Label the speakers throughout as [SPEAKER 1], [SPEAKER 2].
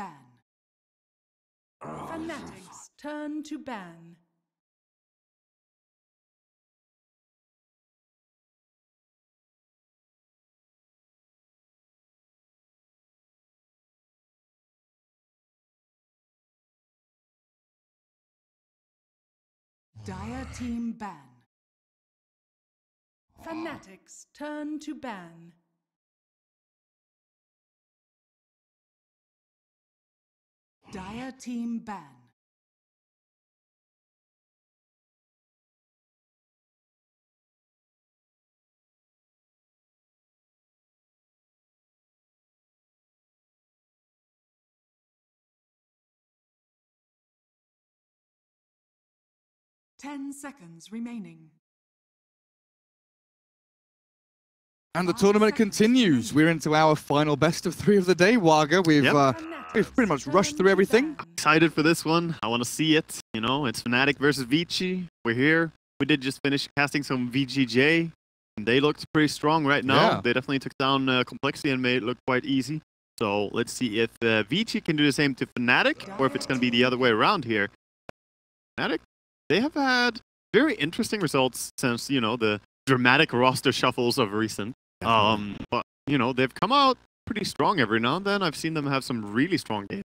[SPEAKER 1] ban. Fanatics turn to ban. Dire team ban. Fanatics turn to ban. Dire team ban. Ten seconds remaining.
[SPEAKER 2] And the tournament continues. We're into our final best of 3 of the day, Waga. We've pretty much rushed through everything.
[SPEAKER 3] Excited for this one. I want to see it. You know, it's Fnatic versus Vici. We're here. We did just finish casting some VGJ. And they looked pretty strong right now.
[SPEAKER 2] Yeah.
[SPEAKER 3] They definitely took down Complexity and made it look quite easy. So let's see if Vici can do the same to Fnatic, or if it's going to be the other way around here. Fnatic, they have had very interesting results since, you know, the dramatic roster shuffles of recent. But, you know, they've come out pretty strong every now and then. I've seen them have some really strong games.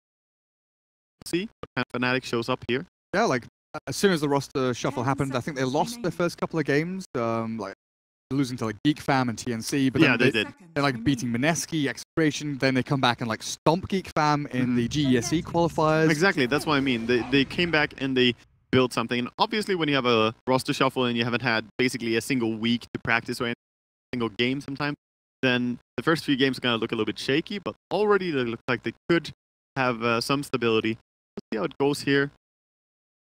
[SPEAKER 3] See what kind of Fnatic shows up here.
[SPEAKER 2] Yeah, like, as soon as the roster shuffle happened, I think they lost their first couple of games, like losing to like Geek Fam and TNC, but
[SPEAKER 3] yeah,
[SPEAKER 2] then
[SPEAKER 3] they did.
[SPEAKER 2] They're like beating Mineski, Expiration, then they come back and like stomp Geek Fam in the GESE qualifiers.
[SPEAKER 3] Exactly, that's what I mean. They came back and they built something. And obviously when you have a roster shuffle and you haven't had basically a single week to practice or any single game sometimes, then the first few games are going to look a little bit shaky, but already they look like they could have some stability. Let's see how it goes here.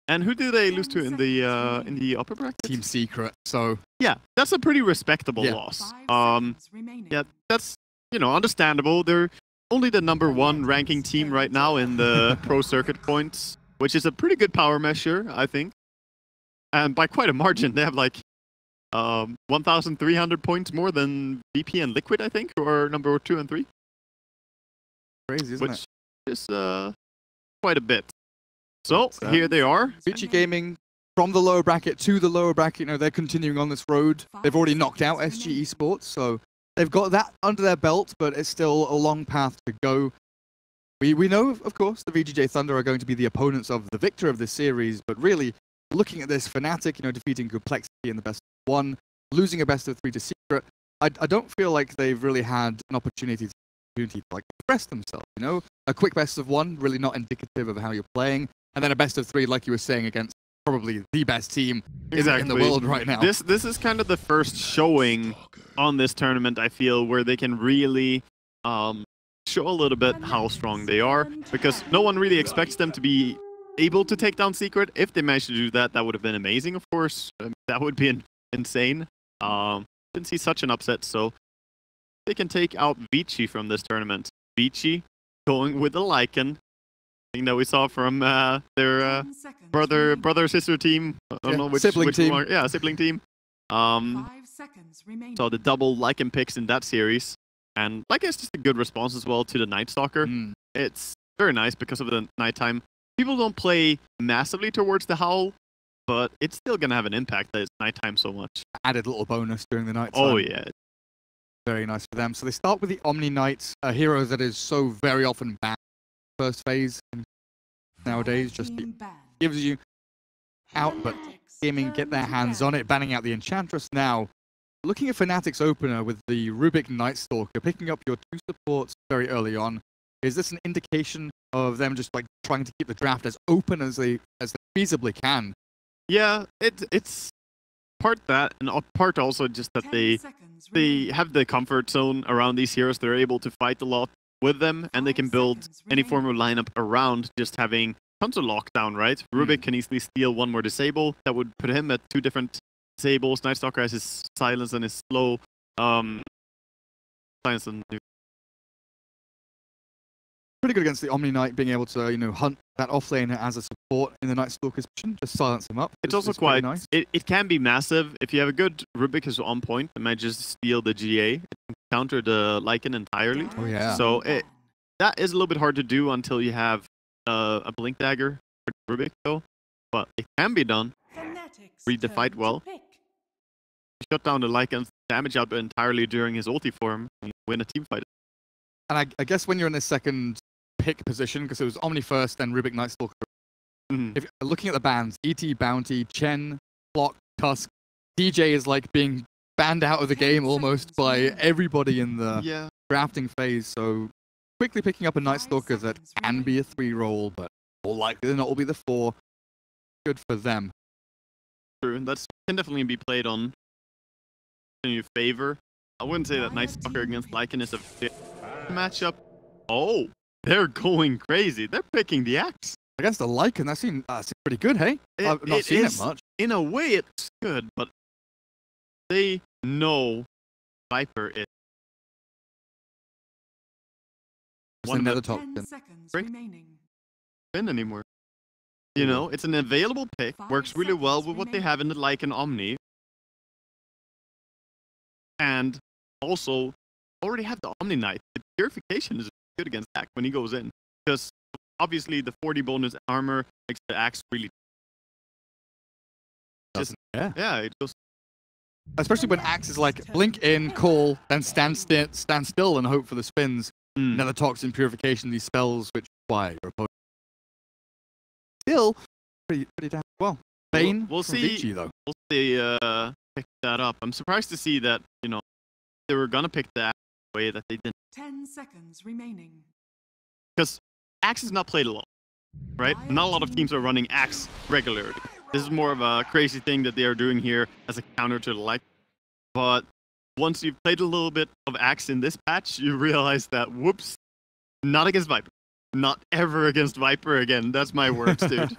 [SPEAKER 3] And who do they lose to in the upper bracket?
[SPEAKER 2] Team Secret, so...
[SPEAKER 3] Yeah, that's a pretty respectable loss. Yeah, that's, you know, understandable. They're only the #1 ranking team right now in the pro circuit points, which is a pretty good power measure, I think. And by quite a margin, they have like 1,300 points more than VP and Liquid, I think, or #2 and 3.
[SPEAKER 2] Crazy, isn't it?
[SPEAKER 3] Which is quite a bit. So, here they are.
[SPEAKER 2] Vici Gaming, from the lower bracket to the lower bracket, you know, they're continuing on this road. They've already knocked out SG Esports, so they've got that under their belt, but it's still a long path to go. We know, of course, the VGJ Thunder are going to be the opponents of the victor of this series, but really, looking at this, Fnatic, you know, defeating Complexity in the best of 1, losing a best of 3 to Secret, I don't feel like they've really had an opportunity to like express themselves, you know? A quick best of 1, really not indicative of how you're playing, and then a best of 3, like you were saying, against probably the best team in the world right now.
[SPEAKER 3] This is kind of the first showing on this tournament, I feel, where they can really show a little bit how strong they are, because no one really expects them to be able to take down Secret. If they managed to do that, that would have been amazing, of course. That would be insane. Didn't see such an upset, so they can take out Vici from this tournament. Vici going with the Lycan. Thing that we saw from their brother-sister team. I don't know which
[SPEAKER 2] sibling team.
[SPEAKER 3] One. Yeah, sibling team. So the double Lycan picks in that series. And I guess just a good response as well to the Night Stalker. It's very nice because of the nighttime. People don't play massively towards the Howl, but it's still going to have an impact that it's nighttime so much.
[SPEAKER 2] Added little bonus during the night time.
[SPEAKER 3] Oh, yeah.
[SPEAKER 2] Very nice for them. So they start with the Omni Knight, a hero that is so very often banned first phase nowadays. Just gives you out, but Gaming get their hands on it, banning out the Enchantress now. Looking at Fnatic's opener with the Rubik Night Stalker, picking up your 2 supports very early on, is this an indication of them just like trying to keep the draft as open as they feasibly can?
[SPEAKER 3] Yeah, it's part that, and part also just that they have the comfort zone around these heroes. They're able to fight a lot with them, and they can build any form of lineup around just having tons of lockdown, right? Rubik can easily steal 1 more disable. That would put him at 2 different disables. Night Stalker has his silence and his slow silence and
[SPEAKER 2] pretty good against the Omni Knight, being able to, you know, hunt that offlaner as a support in the Night Stalker's position, just silence him up.
[SPEAKER 3] It's also quite nice. It can be massive. If you have a good Rubik who's on point, it might just steal the GA. It can counter the Lycan entirely.
[SPEAKER 2] Oh, yeah.
[SPEAKER 3] So That is a little bit hard to do until you have a Blink Dagger for Rubik, though. But it can be done.
[SPEAKER 1] Fnatic's
[SPEAKER 3] Read the
[SPEAKER 1] turn
[SPEAKER 3] fight
[SPEAKER 1] to
[SPEAKER 3] well.
[SPEAKER 1] pick.
[SPEAKER 3] Shut down the Lycan's damage output entirely during his ulti form and win a team fight.
[SPEAKER 2] And I guess when you're in the second pick position, because it was Omni first, then Rubik Night Stalker. If looking at the bans, ET, Bounty, Chen, Flock, Tusk, DJ is like being banned out of the game almost by everybody in the drafting phase. So quickly picking up a Night Stalker that can be a 3-roll, but more likely than not will be the 4. Good for them.
[SPEAKER 3] True, and that can definitely be played on in your favor. I wouldn't say that Night Stalker against Lycan is a fit matchup. Oh, they're going crazy. They're picking the Axe.
[SPEAKER 2] Against the Lycan, that seemed pretty good, hey? I've not seen it much.
[SPEAKER 3] In a way, it's good, but they know Viper is
[SPEAKER 2] one of the top
[SPEAKER 1] 10
[SPEAKER 2] 10.
[SPEAKER 1] seconds
[SPEAKER 3] Break.
[SPEAKER 1] remaining.
[SPEAKER 3] Win anymore. You know, it's an available pick.
[SPEAKER 1] 5
[SPEAKER 3] Works really well
[SPEAKER 1] seconds
[SPEAKER 3] with what they
[SPEAKER 1] remaining.
[SPEAKER 3] have in the Lycan Omni. And also, already have the Omni Knight. The purification is good against Axe when he goes in. Because obviously the 40 bonus armor makes the Axe really... Yeah, it goes...
[SPEAKER 2] Especially when Axe is like, blink in, call, then stand still and hope for the spins. And then the Toxin Purification, these spells which fire your opponent. Still, pretty damn well. Bane
[SPEAKER 3] We'll
[SPEAKER 2] from
[SPEAKER 3] see.
[SPEAKER 2] Vici, though.
[SPEAKER 3] We'll see, pick that up. I'm surprised to see that, you know, they were gonna pick that way that they didn't.
[SPEAKER 1] 10 seconds remaining.
[SPEAKER 3] Because Axe is not played a lot, right? Not a lot of teams are running Axe regularly. This is more of a crazy thing that they are doing here as a counter to the Lycan. But once you've played a little bit of Axe in this patch, you realize that, whoops, not against Viper. Not ever against Viper again. That's my words, dude.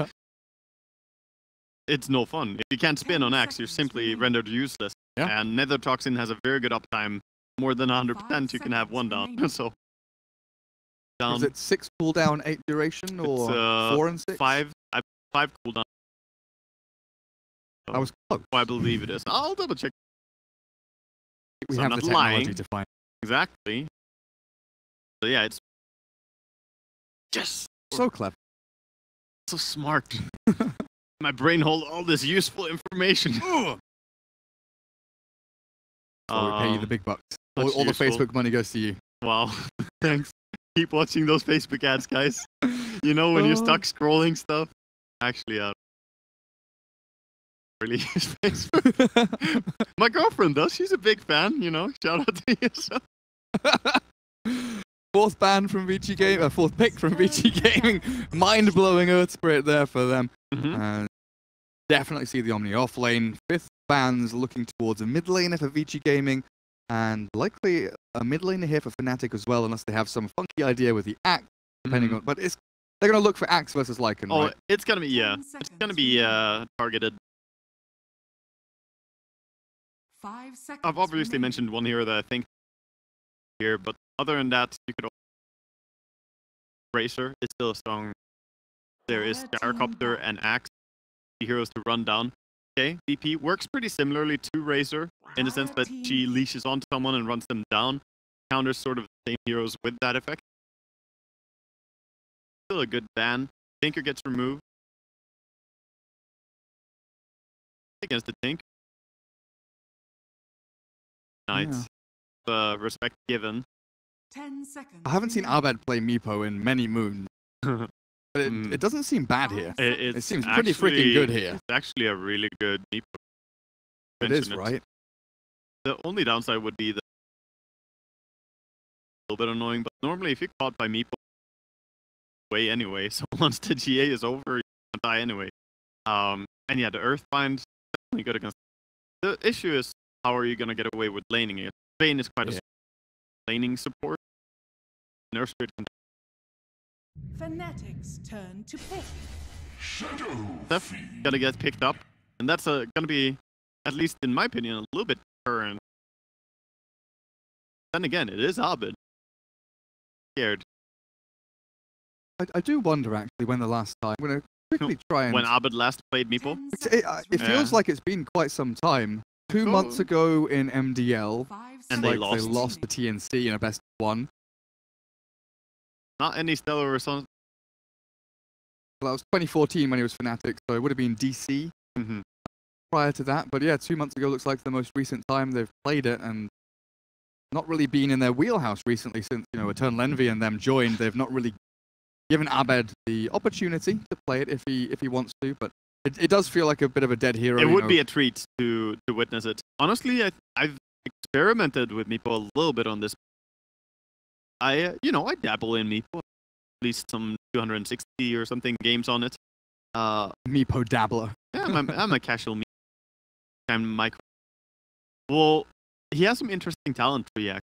[SPEAKER 3] It's no fun. If you can't spin on Axe, you're simply rendered useless.
[SPEAKER 2] Yeah.
[SPEAKER 3] And Nether Toxin has a very good uptime. More than 100%, you can have one down. So down.
[SPEAKER 2] Was it 6 cooldown, 8 duration, or 4 and 6?
[SPEAKER 3] 5 cooldown.
[SPEAKER 2] I was close.
[SPEAKER 3] I believe it is. I'll double check.
[SPEAKER 2] We
[SPEAKER 3] So
[SPEAKER 2] have
[SPEAKER 3] I'm
[SPEAKER 2] the
[SPEAKER 3] not
[SPEAKER 2] technology
[SPEAKER 3] lying.
[SPEAKER 2] to find.
[SPEAKER 3] Exactly. So yeah, it's just
[SPEAKER 2] So clever.
[SPEAKER 3] so smart. My brain holds all this useful information.
[SPEAKER 2] So we pay you the big bucks. All the
[SPEAKER 3] useful.
[SPEAKER 2] Facebook money goes to you.
[SPEAKER 3] Wow. Thanks. Keep watching those Facebook ads, guys. You know, when you're stuck scrolling stuff. Actually, really use Facebook. My girlfriend does. She's a big fan, you know. Shout out to you. So.
[SPEAKER 2] Fourth ban from Vici Gaming, fourth pick from Vici Gaming. Mind-blowing Earth Spirit there for them. Definitely see the Omni off lane. Fifth ban's looking towards a mid laner for Vici Gaming. And likely a mid laner here for Fnatic as well, unless they have some funky idea with the Axe, depending on... But they're going to look for Axe versus Lycan,
[SPEAKER 3] Oh,
[SPEAKER 2] right?
[SPEAKER 3] it's going to be, yeah.
[SPEAKER 1] 10
[SPEAKER 3] It's going to be targeted.
[SPEAKER 1] 5 seconds
[SPEAKER 3] I've obviously
[SPEAKER 1] remaining.
[SPEAKER 3] mentioned one hero that I think here, but other than that, you could Racer is still a strong. There is Gyrocopter and Axe, the heroes to run down. Okay, DP works pretty similarly to Razor in the sense that she leashes onto someone and runs them down. Counters sort of the same heroes with that effect. Still a good ban. Tinker gets removed against the Tink. Nice. Respect given.
[SPEAKER 1] 10 seconds
[SPEAKER 2] I haven't seen
[SPEAKER 1] remaining.
[SPEAKER 2] Abed play Meepo in many moons. But it doesn't seem bad here.
[SPEAKER 3] It
[SPEAKER 2] seems pretty freaking good here.
[SPEAKER 3] It's actually a really good Meepo.
[SPEAKER 2] It is, right?
[SPEAKER 3] The only downside would be that a little bit annoying, but normally if you're caught by Meepo, way anyway, so once the GA is over, you're gonna die anyway. And yeah, the Earthbind is definitely good against. The issue is, how are you gonna get away with laning it? Bane is quite a laning support. Nerf Spirit can
[SPEAKER 1] Fnatic's turn to pick.
[SPEAKER 3] definitely gonna get picked up, and that's gonna be, at least in my opinion, a little bit current. Then again, it is Abed. Scared.
[SPEAKER 2] I do wonder, actually, when the last time... I'm going to quickly try and...
[SPEAKER 3] When Abed last played Meepo.
[SPEAKER 1] 10
[SPEAKER 2] It
[SPEAKER 1] seconds
[SPEAKER 2] feels
[SPEAKER 3] Yeah.
[SPEAKER 2] like it's been quite some time. 2 months ago in MDL,
[SPEAKER 1] 5
[SPEAKER 3] And
[SPEAKER 1] seconds
[SPEAKER 3] they lost.
[SPEAKER 2] They lost the TNC in a best of 1.
[SPEAKER 3] Not any stellar results.
[SPEAKER 2] Well, that was 2014 when he was Fnatic, so it would have been DC prior to that. But yeah, 2 months ago looks like the most recent time they've played it, and not really been in their wheelhouse recently since, you know, Eternal Envy and them joined. They've not really given Abed the opportunity to play it if he wants to, but it does feel like a bit of a dead hero.
[SPEAKER 3] It would be a treat to witness it. Honestly, I've experimented with Meepo a little bit on this. I dabble in Meepo, at least some 260 or something games on it.
[SPEAKER 2] Meepo dabbler.
[SPEAKER 3] Yeah, I'm a casual Meepo. I'm micro. Well, he has some interesting talent tree, actually.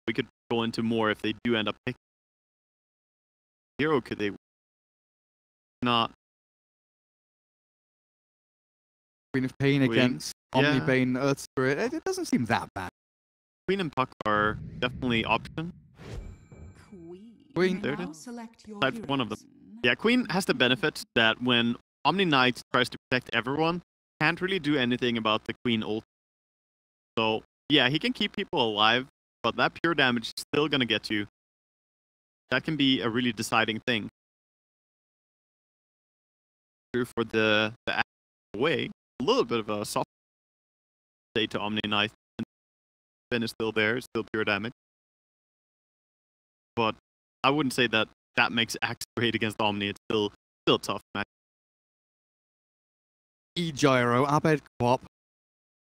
[SPEAKER 3] We could go into more if they do end up picking. Hero could they not?
[SPEAKER 2] Queen of Pain against Omnibane Earth Spirit. It doesn't seem that bad.
[SPEAKER 3] Queen and Puck are definitely option.
[SPEAKER 2] Queen.
[SPEAKER 3] There it is.
[SPEAKER 1] Select your
[SPEAKER 3] Type one of them.
[SPEAKER 1] heroes.
[SPEAKER 3] Yeah, Queen has the benefit that when Omni Knight tries to protect everyone, can't really do anything about the Queen ult. So yeah, he can keep people alive, but that pure damage is still gonna get you. That can be a really deciding thing. True for the way, a little bit of a soft say to Omni Knight. Then is still there, still pure damage. But I wouldn't say that makes Axe great against Omni. It's still tough match.
[SPEAKER 2] E-Gyro, Abed Quap.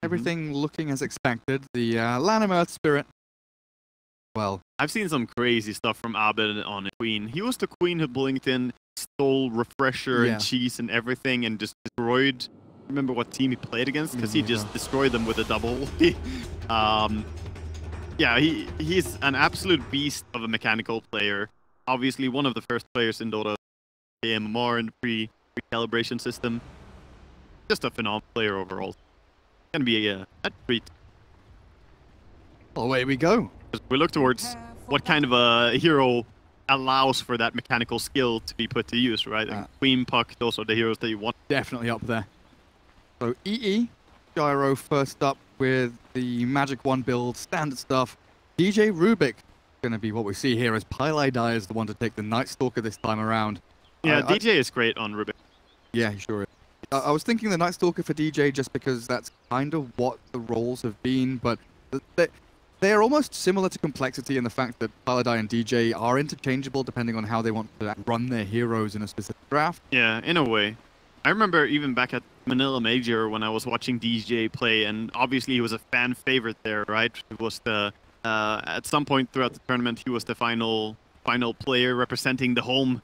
[SPEAKER 2] Everything looking as expected. The Lanham Earth Spirit. Well,
[SPEAKER 3] I've seen some crazy stuff from Abed on Queen. He was the Queen who blinked in, stole Refresher and Cheese and everything, and just destroyed. Remember what team he played against? Because he just destroyed them with a double. Yeah, he's an absolute beast of a mechanical player. Obviously, one of the first players in Dota, the MMR and the pre-calibration system. Just a phenomenal player overall. Gonna be a treat.
[SPEAKER 2] away we go.
[SPEAKER 3] We look towards what kind of a hero allows for that mechanical skill to be put to use, right? And Queen, Puck, those are the heroes that you want.
[SPEAKER 2] Definitely up there. So EE, Gyro first up with the Magic 1 build, standard stuff. DJ Rubik going to be what we see here as Pylai is the one to take the Night Stalker this time around.
[SPEAKER 3] Yeah, DJ is great on Rubik.
[SPEAKER 2] Yeah, he sure is. I was thinking the Night Stalker for DJ just because that's kind of what the roles have been, but they're almost similar to complexity in the fact that Pylai and DJ are interchangeable depending on how they want to run their heroes in a specific draft.
[SPEAKER 3] Yeah, in a way. I remember even back at Manila Major when I was watching DJ play, and obviously he was a fan favorite there, right? He was the at some point throughout the tournament, he was the final player representing the home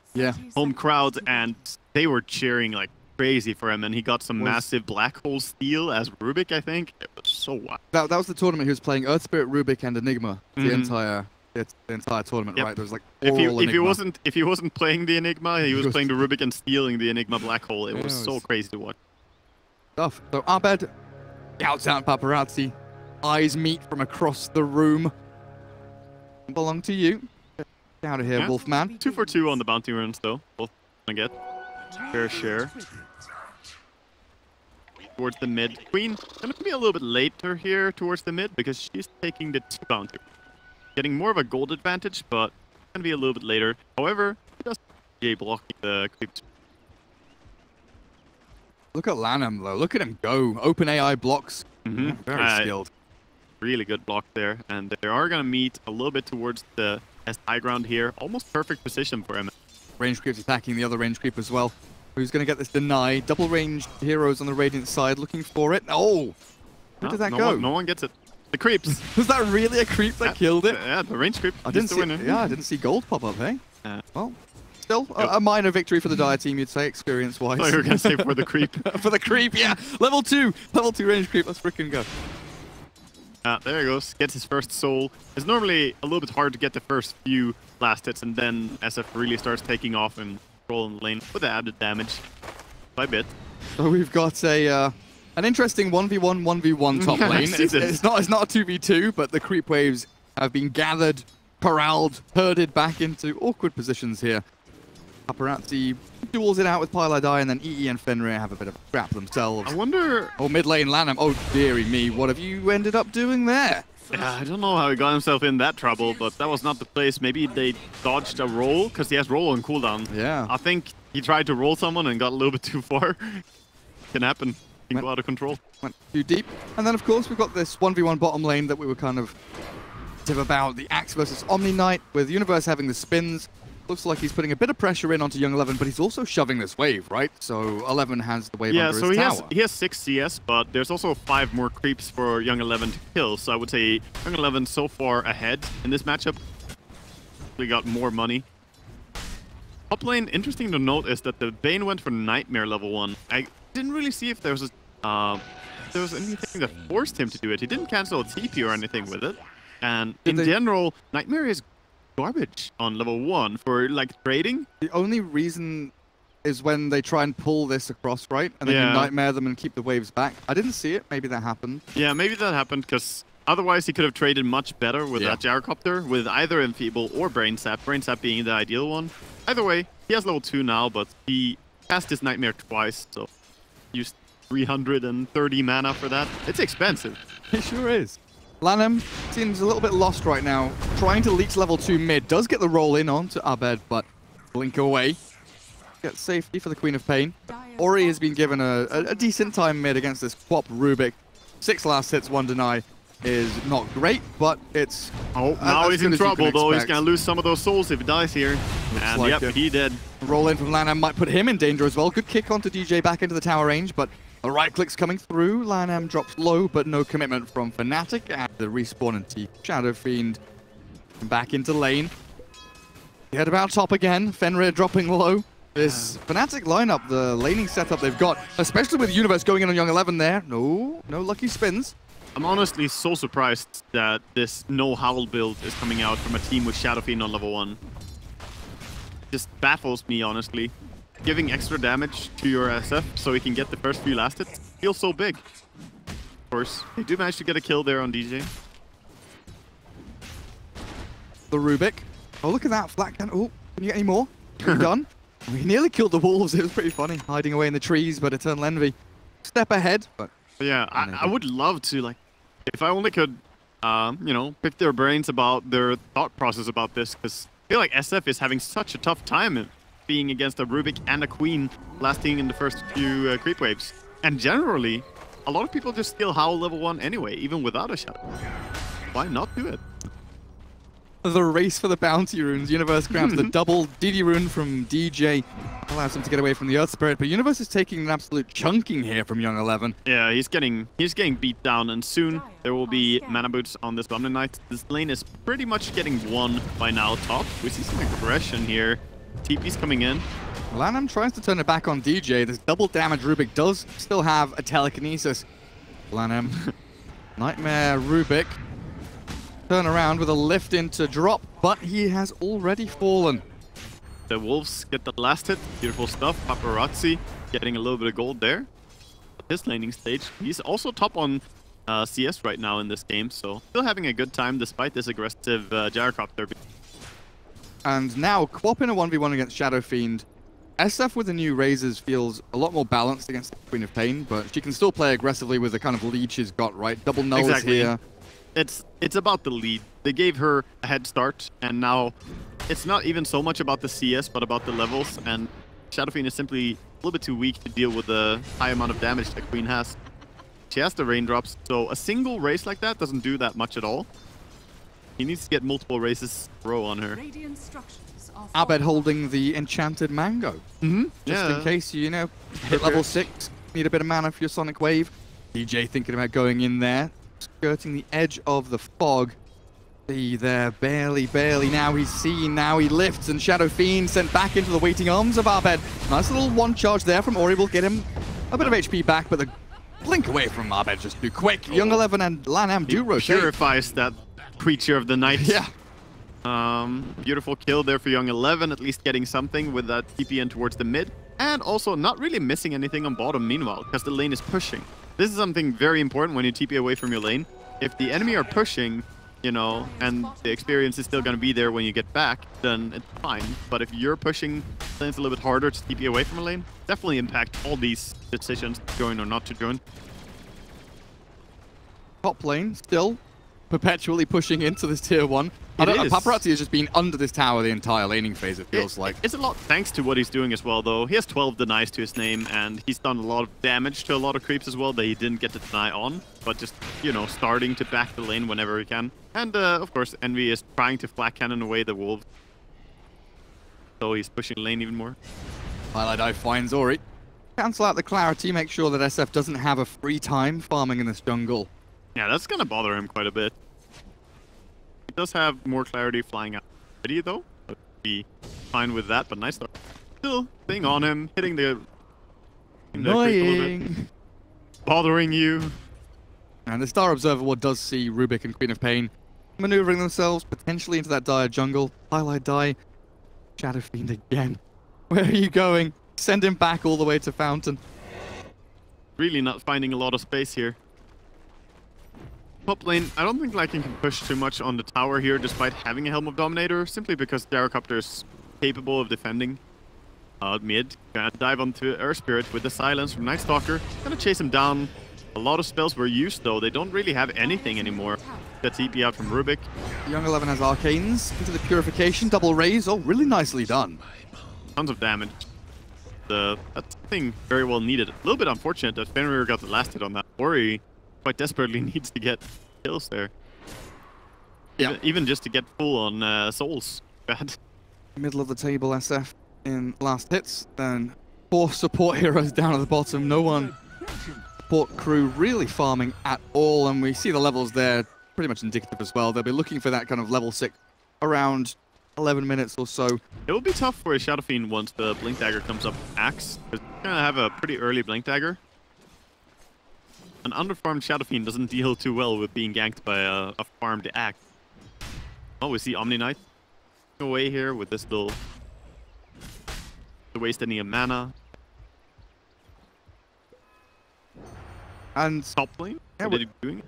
[SPEAKER 3] crowd, and they were cheering like crazy for him, and he got some massive black hole steal as Rubik, I think. It was so wild.
[SPEAKER 2] That was the tournament he was playing Earth Spirit, Rubik, and Enigma. The entire tournament, right? There was like
[SPEAKER 3] if he wasn't playing the Enigma, he was playing the Rubik and stealing the Enigma black hole. It was so crazy to watch.
[SPEAKER 2] Stuff. So Abed shouts out Paparazzi. Eyes meet from across the room. Belong to you. Get out of here, Wolfman.
[SPEAKER 3] 2 for 2 on the bounty runs though. Both gonna get fair share. Towards the mid. Queen gonna be a little bit later here towards the mid because she's taking the 2 bounty. Getting more of a gold advantage, but gonna be a little bit later. However, he does blocking the creeps.
[SPEAKER 2] Look at Lanham though. Look at him go. Open AI blocks. Very skilled.
[SPEAKER 3] Really good block there, and they are gonna meet a little bit towards the high ground here. Almost perfect position for him.
[SPEAKER 2] Range creeps attacking the other range creep as well. Who's gonna get this deny? Double ranged heroes on the Radiant side looking for it. Oh, where did that go?
[SPEAKER 3] No one gets it. The creeps.
[SPEAKER 2] Was that really a creep that killed it?
[SPEAKER 3] Yeah, the range creep.
[SPEAKER 2] I didn't see. Yeah, I didn't see gold pop up. Hey. Well, still a minor victory for the Dire team, you'd say, experience-wise.
[SPEAKER 3] I thought you were gonna say for the creep.
[SPEAKER 2] For the creep, yeah. Level 2 range creep. Let's freaking go.
[SPEAKER 3] There he goes. Gets his first soul. It's normally a little bit hard to get the first few last hits, and then SF really starts taking off and controlling the lane with the added damage by bit.
[SPEAKER 2] So we've got an interesting 1v1, 1v1 top lane. It's not a 2v2, but the creep waves have been gathered, corralled, herded back into awkward positions here. Paparazzi duels it out with Pylai, and then EE and Fenrir have a bit of a scrap themselves.
[SPEAKER 3] I wonder...
[SPEAKER 2] Oh, mid lane Lanham. Oh, dearie me. What have you ended up doing there?
[SPEAKER 3] Yeah, I don't know how he got himself in that trouble, but that was not the place. Maybe they dodged a roll, because he has roll on cooldown.
[SPEAKER 2] Yeah.
[SPEAKER 3] I think he tried to roll someone and got a little bit too far. Can happen. Can go out of control.
[SPEAKER 2] Went too deep. And then, of course, we've got this 1v1 bottom lane that we were kind of about. The Axe versus Omni Knight, with Universe having the spins. Looks like he's putting a bit of pressure in onto Young 11, but he's also shoving this wave, right? So 11 has the wave under his tower.
[SPEAKER 3] He has 6 CS, but there's also 5 more creeps for Young 11 to kill. So I would say Young 11 so far ahead in this matchup. We got more money. Top lane, interesting to note is that the Bane went for Nightmare level 1. I didn't really see if there was anything that forced him to do it. He didn't cancel a TP or anything with it. And in general, Nightmare is garbage on level 1 for like trading.
[SPEAKER 2] The only reason is when they try and pull this across, right? And then you Nightmare them and keep the waves back. I didn't see it. Maybe that happened.
[SPEAKER 3] Yeah, maybe that happened because otherwise he could have traded much better with that Gyrocopter with either Enfeeble or Brain Sap. Brain Sap being the ideal one. Either way, he has level 2 now, but he cast his Nightmare twice, so used 330 mana for that. It's expensive.
[SPEAKER 2] It sure is. LaNm seems a little bit lost right now. Trying to leech level 2 mid. Does get the roll in onto Abed, but blink away. Get safety for the Queen of Pain. Ori has been given a decent time mid against this Quap Rubik. 6 last hits, 1 deny is not great, but it's...
[SPEAKER 3] Oh, now he's in trouble, though. He's going to lose some of those souls if he dies here. And
[SPEAKER 2] like
[SPEAKER 3] yep, he did.
[SPEAKER 2] Roll in from LaNm might put him in danger as well. Good kick onto DJ back into the tower range, but the right click's coming through. LaNm drops low, but no commitment from Fnatic. And the respawn and T Shadow Fiend back into lane. They head about top again. Fenrir dropping low. This Fnatic lineup, the laning setup they've got, especially with Universe going in on Young 11 there. No lucky spins.
[SPEAKER 3] I'm honestly so surprised that this no howl build is coming out from a team with Shadow Fiend on level 1. Just baffles me, honestly. Giving extra damage to your SF so he can get the first few last hits feels so big. Of course, they do manage to get a kill there on DJ.
[SPEAKER 2] The Rubik. Oh, look at that. Flat can. Oh, can you get any more? Are we done? We nearly killed the wolves. It was pretty funny. Hiding away in the trees, but Eternal Envy. Step ahead, but...
[SPEAKER 3] Yeah, I would love to, like, if I only could, you know, pick their brains about their thought process about this, because I feel like SF is having such a tough time being against a Rubik and a Queen lasting in the first few creep waves. And generally, a lot of people just still howl level 1 anyway, even without a Shadow. Why not do it?
[SPEAKER 2] The race for the bounty runes. Universe grabs the double DD rune from DJ. Allows him to get away from the Earth Spirit, but Universe is taking an absolute chunking here from Young 11.
[SPEAKER 3] Yeah, he's getting beat down, and soon there will be mana boots on this Bumble Knight. This lane is pretty much getting won by now top. We see some aggression here. TP's coming in.
[SPEAKER 2] LaNm tries to turn it back on DJ. This double damage Rubik does still have a telekinesis. LaNm. Nightmare Rubik. Turn around with a lift into drop, but he has already fallen.
[SPEAKER 3] The Wolves get that last hit. Beautiful stuff. Paparazzi getting a little bit of gold there. His laning stage. He's also top on CS right now in this game, so still having a good time despite this aggressive Gyrocopter.
[SPEAKER 2] And now Quap in a 1v1 against Shadow Fiend. SF with the new Razors feels a lot more balanced against the Queen of Pain, but she can still play aggressively with the kind of lead she's got, right? Double null is here.
[SPEAKER 3] It's about the lead. They gave her a head start, and now it's not even so much about the CS, but about the levels, and Shadow Fiend is simply a little bit too weak to deal with the high amount of damage that Queen has. She has the raindrops, so a single race like that doesn't do that much at all. He needs to get multiple races in a row on her.
[SPEAKER 2] Abed holding the Enchanted Mango. Just in case you know, hit level 6, need a bit of mana for your Sonic Wave. DJ thinking about going in there, skirting the edge of the fog. See there, barely. Now he's seen, now he lifts, and Shadow Fiend sent back into the waiting arms of Abed. Nice little one charge there from Ori will get him a bit of HP back, but the blink away from Abed just too quick. Young 11 and LaNm do rotate.
[SPEAKER 3] Purifies that creature of the night.
[SPEAKER 2] Yeah.
[SPEAKER 3] Beautiful kill there for Young 11, at least getting something with that TP in towards the mid. And also not really missing anything on bottom meanwhile, because the lane is pushing. This is something very important when you TP away from your lane. If the enemy are pushing, you know, and the experience is still going to be there when you get back, then it's fine. But if you're pushing, then it's a little bit harder to TP away from a lane. Definitely impact all these decisions, to join or not to join.
[SPEAKER 2] Top lane still perpetually pushing into this tier 1. Paparazzi has just been under this tower the entire laning phase, it feels like.
[SPEAKER 3] It's a lot thanks to what he's doing as well, though. He has 12 denies to his name, and he's done a lot of damage to a lot of creeps as well that he didn't get to deny on, but just, you know, starting to back the lane whenever he can. And, of course, Envy is trying to flat cannon away the wolves. So he's pushing the lane even more.
[SPEAKER 2] Twilight Eye finds Ori. Cancel out the clarity, make sure that SF doesn't have a free time farming in this jungle.
[SPEAKER 3] Yeah, that's gonna bother him quite a bit. He does have more clarity flying out already, though. But be fine with that, but nice start. Still staying on him, hitting the...
[SPEAKER 2] Annoying.
[SPEAKER 3] Bothering you.
[SPEAKER 2] And the Star Observer Ward does see Rubik and Queen of Pain maneuvering themselves potentially into that dire jungle. Highlight die. Shadow Fiend again. Where are you going? Send him back all the way to Fountain.
[SPEAKER 3] Really not finding a lot of space here. Top lane, I don't think Lycan can push too much on the tower here despite having a Helm of Dominator, simply because Gyrocopter is capable of defending mid. Gonna dive onto Earth Spirit with the silence from Night Stalker. Gonna chase him down. A lot of spells were used though. They don't really have anything anymore. That TP out from Rubik.
[SPEAKER 2] Young 11 has Arcanes into the Purification, double raise. Oh, really nicely done.
[SPEAKER 3] Tons of damage. That's something very well needed. A little bit unfortunate that Fenrir got the last hit on that. Ori quite desperately needs to get kills there.
[SPEAKER 2] Yeah.
[SPEAKER 3] Even just to get full on souls. Bad.
[SPEAKER 2] Middle of the table, SF in last hits. Then 4 support heroes down at the bottom. No one support crew really farming at all. And we see the levels there pretty much indicative as well. They'll be looking for that kind of level 6 around 11 minutes or so.
[SPEAKER 3] It will be tough for a Shadow Fiend once the Blink Dagger comes up with Axe. Because he's going to have a pretty early Blink Dagger. An underfarmed Shadow Fiend doesn't deal too well with being ganked by a farmed Axe. Oh, we see Omni Knight away here with this little... to waste any mana.
[SPEAKER 2] And
[SPEAKER 3] Top lane?
[SPEAKER 2] Yeah,
[SPEAKER 3] What are you doing?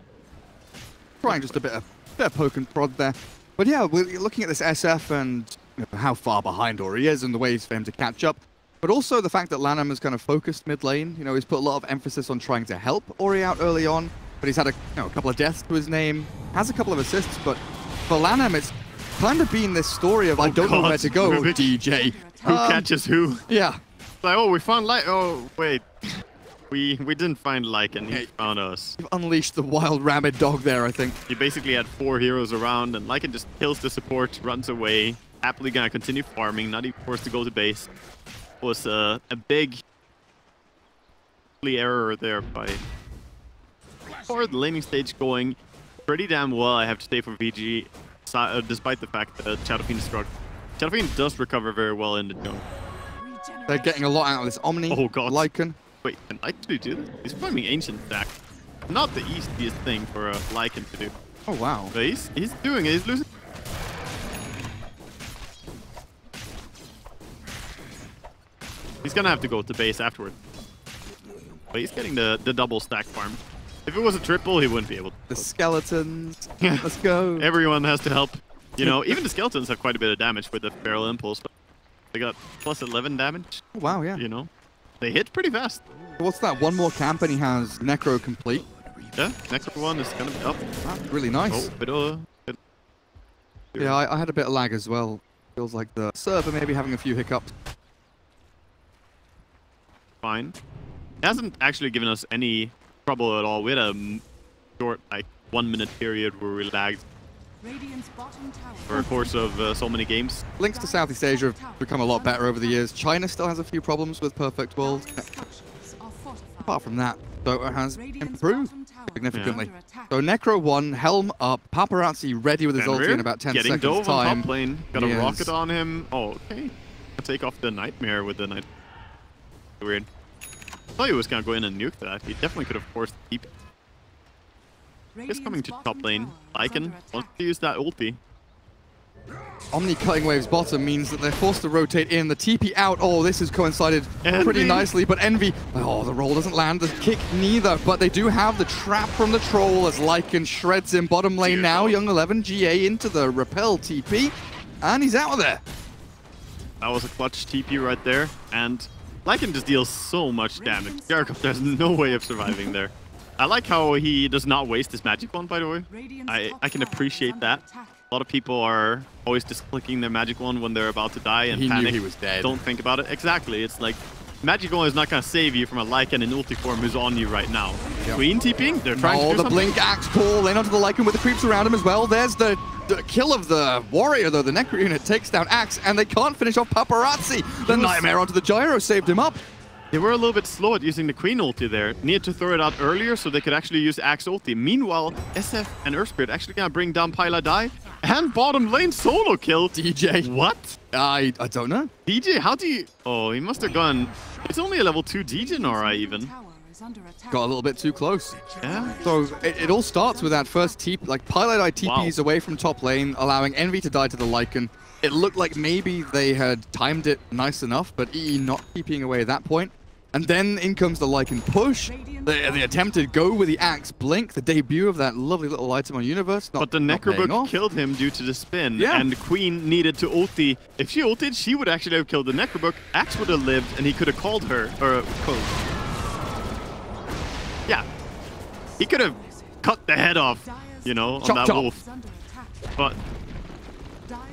[SPEAKER 2] trying just a bit of poke and prod there. But yeah, we're looking at this SF and how far behind Ori is and the ways for him to catch up. But also the fact that Lanham has kind of focused mid lane. You know, he's put a lot of emphasis on trying to help Ori out early on. But he's had a couple of deaths to his name. Has a couple of assists, but for Lanham, it's kind of been this story of I don't know where to go, DJ.
[SPEAKER 3] Who catches who?
[SPEAKER 2] Yeah.
[SPEAKER 3] Like, oh, we found oh, wait. We didn't find Lycan, he found us.
[SPEAKER 2] You've unleashed the wild rabid dog there, I think.
[SPEAKER 3] He basically had 4 heroes around, and Lycan just kills the support, runs away. Happily gonna continue farming, not even forced to go to base. Was a big error there by... For the laning stage going pretty damn well, I have to say, for VG, despite the fact that Shadow Fiend struck. Shadow Fiend does recover very well in the jungle.
[SPEAKER 2] They're getting a lot out of this Omni.
[SPEAKER 3] Oh god.
[SPEAKER 2] Lycan.
[SPEAKER 3] Wait, can Lycan do this? He's farming Ancient Stack. Not the easiest thing for a Lycan to do.
[SPEAKER 2] Oh wow.
[SPEAKER 3] But he's doing it, he's losing. He's gonna have to go to base afterward. But he's getting the double stack farm. If it was a triple, he wouldn't be able to.
[SPEAKER 2] The skeletons. Let's go.
[SPEAKER 3] Everyone has to help. You know, even the skeletons have quite a bit of damage with the Feral Impulse. But they got plus 11 damage.
[SPEAKER 2] Oh, wow, yeah.
[SPEAKER 3] You know, they hit pretty fast.
[SPEAKER 2] What's that? One more camp and he has Necro complete.
[SPEAKER 3] Yeah, next one is gonna be up.
[SPEAKER 2] That's really nice.
[SPEAKER 3] Oh,
[SPEAKER 2] Yeah, I had a bit of lag as well. Feels like the server maybe having a few hiccups.
[SPEAKER 3] Fine. It hasn't actually given us any trouble at all. We had a short, like, 1 minute period where we lagged for a course of so many games.
[SPEAKER 2] Links to Southeast Asia have become a lot better over the years. China still has a few problems with Perfect World. Apart from that, Dota has improved significantly. So Necro 1, Helm up, Paparazzi ready with his ulti in about 10
[SPEAKER 3] getting
[SPEAKER 2] seconds
[SPEAKER 3] Dove on
[SPEAKER 2] time.
[SPEAKER 3] top lane. Got a
[SPEAKER 2] Yes.
[SPEAKER 3] rocket on him. Oh, okay. I'll take off the Nightmare with the Night. Weird. I thought he was gonna go in and nuke that. He definitely could have forced the keep. He's coming to top lane. Lycan wants to use that ulti.
[SPEAKER 2] Omni cutting waves bottom means that they're forced to rotate in. The TP out. Oh, this has coincided pretty nicely. But Envy, oh, the roll doesn't land. The kick neither. But they do have the trap from the troll as Lycan shreds in bottom lane now. Young 11 GA into the repel TP. And he's out of there.
[SPEAKER 3] That was a clutch TP right there. And Lycan just deals so much damage. Gyrocopter has no way of surviving there. I like how he does not waste his magic wand, by the way.
[SPEAKER 1] Radiant's
[SPEAKER 3] I
[SPEAKER 1] top
[SPEAKER 3] can
[SPEAKER 1] tower is
[SPEAKER 3] appreciate
[SPEAKER 1] under
[SPEAKER 3] that.
[SPEAKER 1] attack.
[SPEAKER 3] A lot of people are always just clicking their magic wand when they're about to die and
[SPEAKER 2] He knew
[SPEAKER 3] panic.
[SPEAKER 2] he was dead.
[SPEAKER 3] Don't think about it. Exactly. It's like magic wand is not going to save you from a Lycan in ulti form who's on you right now.
[SPEAKER 2] Yep.
[SPEAKER 3] Queen TPing. They're trying to
[SPEAKER 2] Oh,
[SPEAKER 3] do
[SPEAKER 2] the
[SPEAKER 3] something.
[SPEAKER 2] blink axe call in onto the Lycan with the creeps around him as well. There's the kill of the warrior, though. The Necro unit takes down Axe, and they can't finish off Paparazzi. The Nightmare onto the Gyro saved him up.
[SPEAKER 3] They were a little bit slow at using the Queen ulti there. Needed to throw it out earlier so they could actually use Axe ulti. Meanwhile, SF and Earthspirit actually gonna bring down Paladai and bottom lane solo kill.
[SPEAKER 2] DJ.
[SPEAKER 3] What?
[SPEAKER 2] I don't know.
[SPEAKER 3] DJ, how do you... Oh, he must have gone... It's only a level 2 DJ Nora even.
[SPEAKER 1] Tower is under attack.
[SPEAKER 2] Got a little bit too close.
[SPEAKER 3] Yeah.
[SPEAKER 2] So it all starts with that first TP, like Paladai TPs away from top lane, allowing Envy to die to the Lycan. It looked like maybe they had timed it nice enough, but EE not keeping away at that point. And then in comes the Lycan push. The attempted go with the Axe Blink, the debut of that lovely little item on Universe.
[SPEAKER 3] But the
[SPEAKER 2] not paying
[SPEAKER 3] Necrobook
[SPEAKER 2] off.
[SPEAKER 3] killed him due to the spin,
[SPEAKER 2] Yeah.
[SPEAKER 3] and the Queen needed to ulti. If she ulted, she would actually have killed the Necrobook. Axe would have lived, and he could have called her, or yeah, he could have cut the head off, you know, on
[SPEAKER 2] Chop,
[SPEAKER 3] that
[SPEAKER 2] chop.
[SPEAKER 3] wolf.
[SPEAKER 1] Is under attack.
[SPEAKER 3] But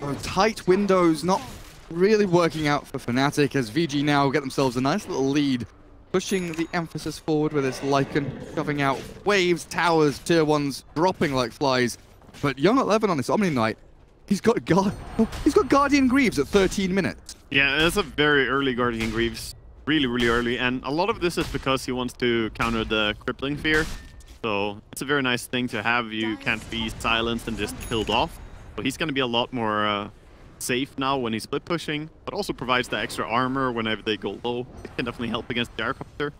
[SPEAKER 2] Oh, tight windows, not really working out for Fnatic as VG now get themselves a nice little lead, pushing the emphasis forward with its Lycan, shoving out waves, towers, tier 1s, dropping like flies. But Young 11 on this Omni Knight, he's got Guardian Greaves at 13 minutes.
[SPEAKER 3] yeah, it's a very early Guardian Greaves, really, really early, and a lot of this is because he wants to counter the Crippling Fear. So it's a very nice thing to have. You can't be silenced and just killed off. So he's going to be a lot more safe now when he's split pushing, but also provides the extra armor whenever they go low. It can definitely help against Gyrocopter.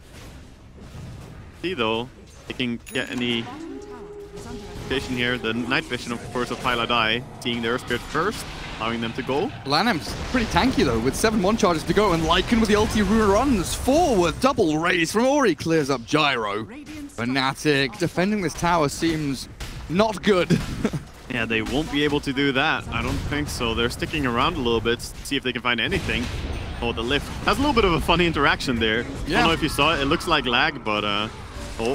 [SPEAKER 3] See though, they can get any
[SPEAKER 1] Bottom tower is under attack.
[SPEAKER 3] vision here. The night vision, of course, of Paladai, seeing their spirit first, allowing them to go.
[SPEAKER 2] Lanham's pretty tanky though, with 7-1 charges to go, and Lycan with the ulti runs forward. Double raise from Ori clears up Gyro.
[SPEAKER 1] Radiant's
[SPEAKER 2] Fnatic defending this tower seems not good.
[SPEAKER 3] Yeah, they won't be able to do that. I don't think so. They're sticking around a little bit to see if they can find anything. Oh, the lift has a little bit of a funny interaction there. I
[SPEAKER 2] Yeah.
[SPEAKER 3] don't know if you saw it. It looks like lag, but oh,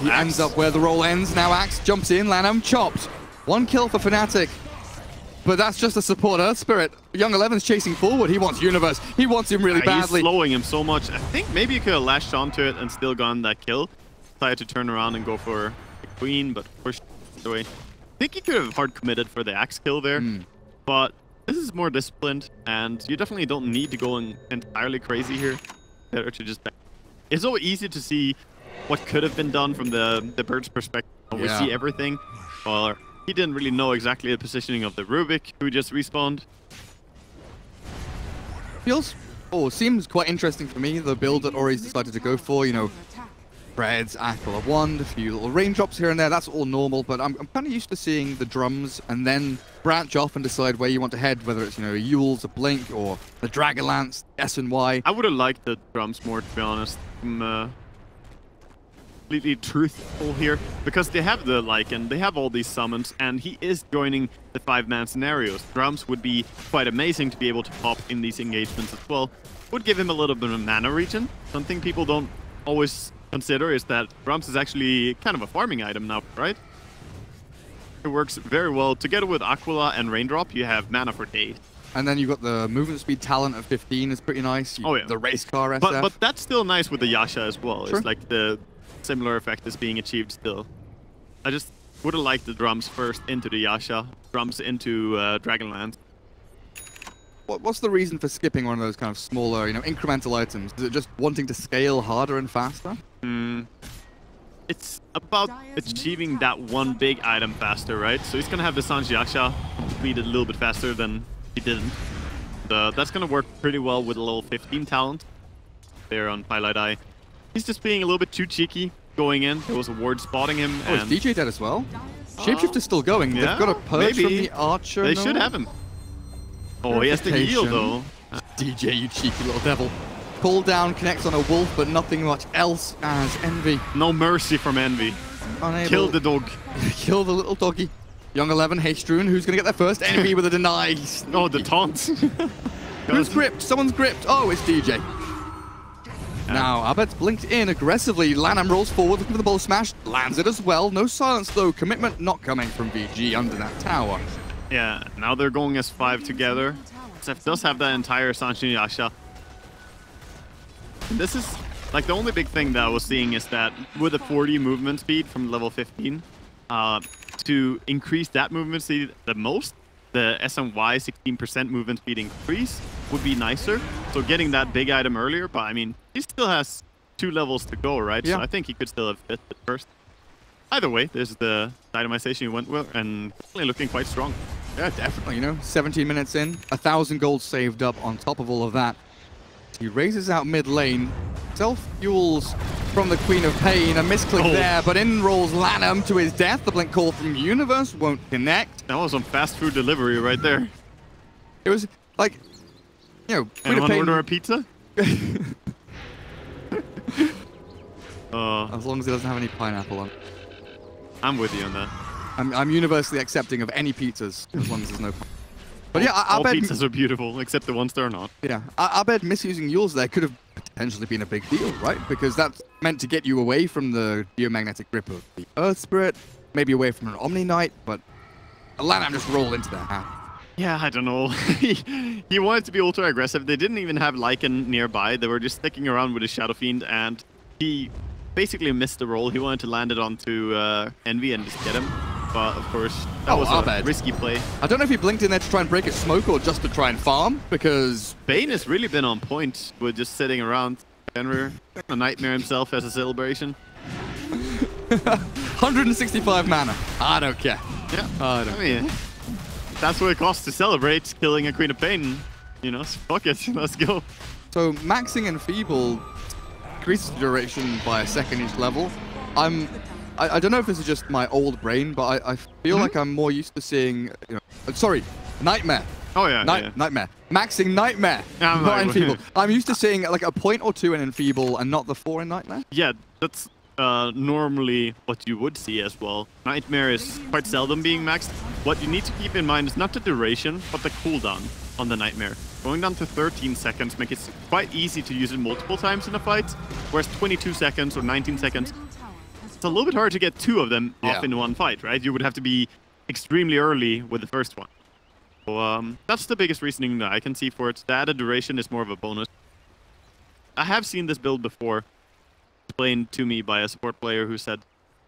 [SPEAKER 2] He
[SPEAKER 3] Axe.
[SPEAKER 2] ends up where the roll ends. Now Axe jumps in. Lanham chopped. 1 kill for Fnatic. But that's just a support Earth Spirit. Young 11's chasing forward. He wants Universe. He wants him really
[SPEAKER 3] He's
[SPEAKER 2] badly.
[SPEAKER 3] slowing him so much. I think maybe he could have lashed onto it and still gotten that kill. Decided to turn around and go for the Queen, but pushed away. I think he could have hard committed for the Axe kill there. But this is more disciplined, and you definitely don't need to go entirely crazy here. Better to just... It's so easy to see what could have been done from the bird's perspective. We
[SPEAKER 2] Yeah.
[SPEAKER 3] see everything. Well, he didn't really know exactly the positioning of the Rubik, who just respawned.
[SPEAKER 2] Seems quite interesting for me, the build that Ori's decided to go for. You know,
[SPEAKER 1] under attack.
[SPEAKER 2] Fred's Aquila Wand, a few little raindrops here and there. That's all normal, but I'm kind of used to seeing the drums and then branch off and decide where you want to head, whether it's, you know, a Yule's, a Blink, or the Dragonlance, S and Y.
[SPEAKER 3] I would have liked the drums more, to be honest. I'm completely truthful here, because they have the Lycan, they have all these summons, and he is joining the 5-man scenarios. Drums would be quite amazing to be able to pop in these engagements as well. Would give him a little bit of mana regen. Something people don't always consider is that drums is actually kind of a farming item now, right? It works very well. Together with Aquila and Raindrop, you have mana for days.
[SPEAKER 2] And then you've got the movement speed talent of 15 is pretty nice.
[SPEAKER 3] Oh, yeah.
[SPEAKER 2] The race car SF.
[SPEAKER 3] But that's still nice with the Yasha as well.
[SPEAKER 2] Sure.
[SPEAKER 3] It's like the similar effect is being achieved still. I just would have liked the drums first into the Yasha, drums into Dragonlance.
[SPEAKER 2] What's the reason for skipping one of those kind of smaller, you know, incremental items? Is it just wanting to scale harder and faster?
[SPEAKER 3] It's about achieving that one big item faster, right? So he's gonna have the Sanj Yasha completed a little bit faster than he didn't. That's gonna work pretty well with a level 15 talent there on Paladai. He's just being a little bit too cheeky going in. There was a ward spotting him,
[SPEAKER 2] Oh, is
[SPEAKER 3] and
[SPEAKER 2] DJ dead as well?
[SPEAKER 1] Dyer's
[SPEAKER 2] Shapeshifter's still going.
[SPEAKER 3] yeah,
[SPEAKER 2] They've got a purge from
[SPEAKER 3] maybe.
[SPEAKER 2] the Archer.
[SPEAKER 3] they
[SPEAKER 2] no?
[SPEAKER 3] should have him. Oh, he has to heal though.
[SPEAKER 2] DJ, you cheeky little devil. Pull down, connects on a wolf, but nothing much else as Envy.
[SPEAKER 3] No mercy from Envy.
[SPEAKER 2] Unable
[SPEAKER 3] Kill the dog.
[SPEAKER 2] kill the little doggy. Young 11, Hastrun, who's going to get there first? Envy with a deny.
[SPEAKER 3] Oh, the taunt.
[SPEAKER 2] Who's gripped? Someone's gripped. Oh, it's DJ. Now, Abed's blinked in aggressively. LaNm rolls forward, looking for the ball smash. Lands it as well. No silence, though. Commitment not coming from VG under that tower.
[SPEAKER 3] Yeah, now they're going as 5 together. Seth does have that entire Sanshun Yasha. This is, like, the only big thing that I was seeing is that with a 40 movement speed from level 15, to increase that movement speed the most, the SNY 16% movement speed increase would be nicer. So getting that big item earlier, but I mean, he still has 2 levels to go, right?
[SPEAKER 2] Yeah.
[SPEAKER 3] So I think he could still have fit it first. Either way, there's the itemization he went with, and definitely looking quite strong.
[SPEAKER 2] Yeah, definitely, you know, 17 minutes in, 1,000 gold saved up on top of all of that. He raises out mid lane, self-fuels from the Queen of Pain, a misclick there, but in rolls LaNm to his death. The blink call from Universe won't connect.
[SPEAKER 3] That was some fast food delivery right there.
[SPEAKER 2] It was like, you know, Queen
[SPEAKER 3] Anyone
[SPEAKER 2] of Pain...
[SPEAKER 3] order a pizza?
[SPEAKER 2] As long as it doesn't have any pineapple on it.
[SPEAKER 3] I'm with you on that.
[SPEAKER 2] I'm universally accepting of any pizzas, as long as there's no pineapple. But yeah,
[SPEAKER 3] All
[SPEAKER 2] Abed...
[SPEAKER 3] pizzas are beautiful, except the ones that are not.
[SPEAKER 2] Yeah, Abed misusing Yules there could have potentially been a big deal, right? Because that's meant to get you away from the geomagnetic grip of the Earth Spirit, maybe away from an Omni Knight, but LaNm just rolled into their hand.
[SPEAKER 3] Yeah, I don't know. He wanted to be ultra aggressive. They didn't even have Lycan nearby. They were just sticking around with his Shadow Fiend, and he basically missed the roll. He wanted to land it onto Envy and just get him. But of course, that was a risky play.
[SPEAKER 2] I don't know if he blinked in there to try and break its smoke or just to try and farm, because...
[SPEAKER 3] Bane has really been on point with just sitting around. Fenrir, a nightmare himself as a celebration.
[SPEAKER 2] 165 mana. I don't care.
[SPEAKER 3] Yeah,
[SPEAKER 2] I
[SPEAKER 3] mean, that's what it costs to celebrate killing a Queen of Pain. You know, so fuck it, let's go.
[SPEAKER 2] So maxing Enfeeble increases the duration by a second each level. I don't know if this is just my old brain, but I feel like I'm more used to seeing, you know, sorry, Nightmare.
[SPEAKER 3] Oh yeah,
[SPEAKER 2] Nightmare. Maxing Nightmare,
[SPEAKER 3] yeah,
[SPEAKER 2] not Enfeeble. I'm used to seeing like a point or 2 in Enfeeble and not the 4 in Nightmare.
[SPEAKER 3] Yeah, that's normally what you would see as well. Nightmare is quite seldom being maxed. What you need to keep in mind is not the duration, but the cooldown on the Nightmare. Going down to 13 seconds makes it quite easy to use it multiple times in a fight, whereas 22 seconds or 19 seconds, it's a little bit hard to get 2 of them off in one fight, right? You would have to be extremely early with the first one. So that's the biggest reasoning that I can see for it. The added duration is more of a bonus. I have seen this build before, explained to me by a support player who said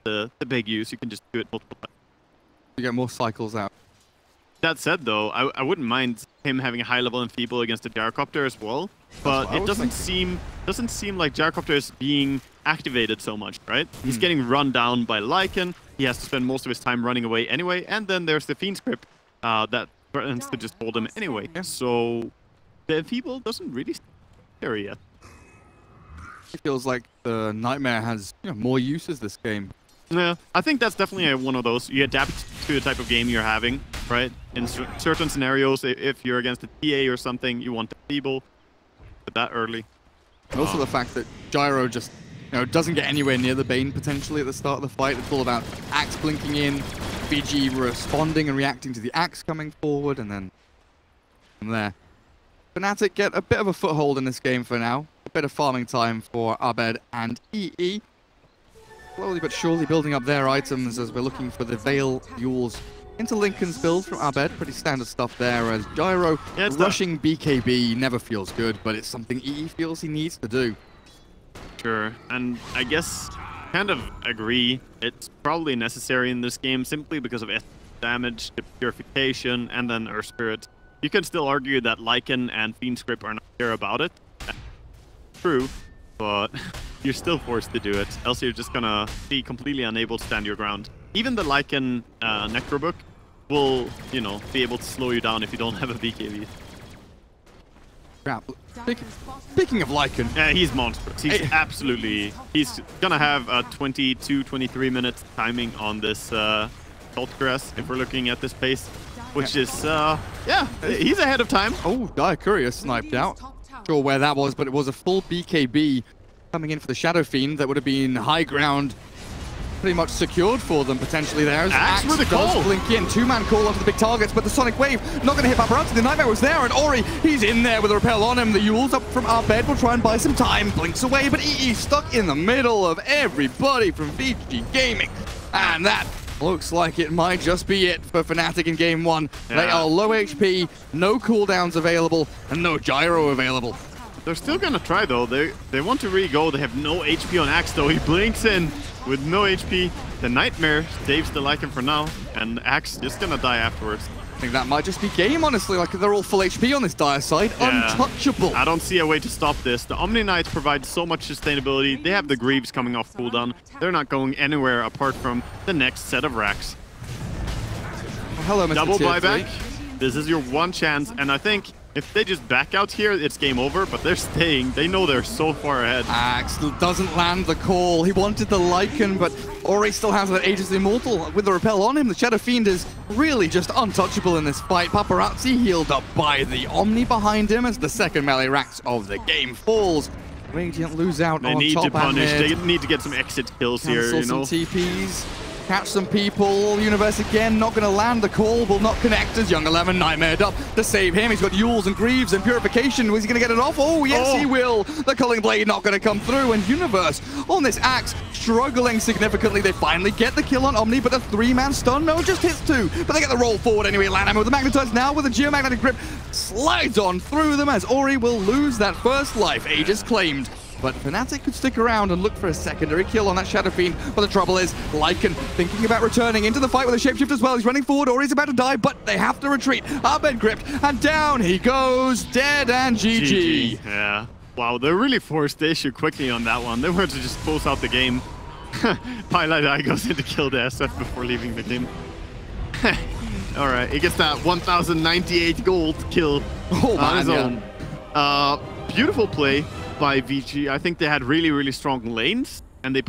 [SPEAKER 3] the big use, you can just do it multiple times.
[SPEAKER 2] You get more cycles out.
[SPEAKER 3] That said, though, I wouldn't mind him having a high level Enfeeble against the Gyrocopter as well. But it doesn't seem like Gyrocopter is being activated so much, right? He's getting run down by Lycan. He has to spend most of his time running away anyway. And then there's the Fiend script that threatens to just hold him anyway. Yeah. So the Enfeeble doesn't really scare yet.
[SPEAKER 2] It feels like the Nightmare has, you know, more uses this game.
[SPEAKER 3] Yeah, I think that's definitely one of those. You adapt to the type of game you're having, right? In certain scenarios, if you're against a TA or something, you want the Enfeeble, but that early.
[SPEAKER 2] And also the fact that Gyro just, you know, doesn't get anywhere near the Bane potentially at the start of the fight. It's all about Axe blinking in, VG responding and reacting to the Axe coming forward, and then from there. Fnatic get a bit of a foothold in this game for now. A bit of farming time for Abed and EE. Slowly but surely building up their items as we're looking for the Veil Yules into Linken's build from Abed. Pretty standard stuff there, as Gyro rushing BKB never feels good, but it's something EE feels he needs to do.
[SPEAKER 3] Sure, and I guess kind of agree. It's probably necessary in this game simply because of damage, the purification, and then Earth Spirit. You can still argue that Lycan and Fiend script are not sure about it. True, but you're still forced to do it, else you're just gonna be completely unable to stand your ground. Even the Lycan Necrobook will, you know, be able to slow you down if you don't have a BKB.
[SPEAKER 2] Crap. Speaking of Lycan...
[SPEAKER 3] Yeah, he's monstrous. He's absolutely... He's gonna have a 22-23 minutes timing on this Salt Grass, if we're looking at this pace. Which is, yeah, he's ahead of time.
[SPEAKER 2] Oh, Diacuria sniped out. Not sure where that was, but it was a full BKB coming in for the Shadow Fiend. That would have been high ground pretty much secured for them potentially there. As
[SPEAKER 3] Axe with the
[SPEAKER 2] does
[SPEAKER 3] call.
[SPEAKER 2] blink in. Two-man call onto the big targets, but the Sonic Wave not going to hit Paparazzi. The Nightmare was there, and Ori, he's in there with a repel on him. The Yules up from our bed will try and buy some time. Blinks away, but EE stuck in the middle of everybody from VG Gaming. And that looks like it might just be it for Fnatic in game one. They
[SPEAKER 3] Yeah.
[SPEAKER 2] are low HP, no cooldowns available, and no gyro available.
[SPEAKER 3] They're still gonna try though. They want to re-go. They have no HP on Axe though. He blinks in with no HP. The Nightmare saves the Lycan for now, and Axe is gonna die afterwards.
[SPEAKER 2] I think that might just be game, honestly. Like, they're all full HP on this dire side.
[SPEAKER 3] Yeah.
[SPEAKER 2] Untouchable.
[SPEAKER 3] I don't see a way to stop this. The Omni Knights provide so much sustainability. They have the Greaves coming off cooldown. They're not going anywhere apart from the next set of racks.
[SPEAKER 2] Oh, hello, Mr.
[SPEAKER 3] Double
[SPEAKER 2] Tier 3.
[SPEAKER 3] buyback. This is your one chance, and I think if they just back out here, it's game over, but they're staying. They know they're so far ahead.
[SPEAKER 2] Axe doesn't land the call. He wanted the Lycan, but Ori still has that Aegis Immortal with the repel on him. The Shadow Fiend is really just untouchable in this fight. Paparazzi healed up by the Omni behind him as the second melee racks of the game falls. Radiant lose out
[SPEAKER 3] They
[SPEAKER 2] on
[SPEAKER 3] need
[SPEAKER 2] top
[SPEAKER 3] to punish.
[SPEAKER 2] and mid.
[SPEAKER 3] They need to get some exit kills here,
[SPEAKER 2] Cancel
[SPEAKER 3] you know.
[SPEAKER 2] some TPs. Catch some people. Universe again, not going to land the call. Will not connect as Young 11 nightmared up to save him. He's got Yules and Greaves and Purification. Was he going to get it off? Oh, yes, he will. The Culling Blade not going to come through. And Universe on this Axe struggling significantly. They finally get the kill on Omni, but the three-man stun, no, just hits two. But they get the roll forward anyway. Lanham with the Magnetize now with a Geomagnetic Grip slides on through them as Ori will lose that first life. Aegis claimed. But Fnatic could stick around and look for a secondary kill on that Shadow Fiend. But the trouble is, Lycan thinking about returning into the fight with a shapeshift as well. He's running forward, or he's about to die, but they have to retreat. Abed gripped, and down he goes, dead and GG.
[SPEAKER 3] Yeah. Wow, they really forced the issue quickly on that one. They wanted to just close out the game. Pilot Eye goes in to kill the SF before leaving the game. Alright, he gets that 1098 gold kill on his own. Beautiful play by VG. I think they had really, really strong lanes, and they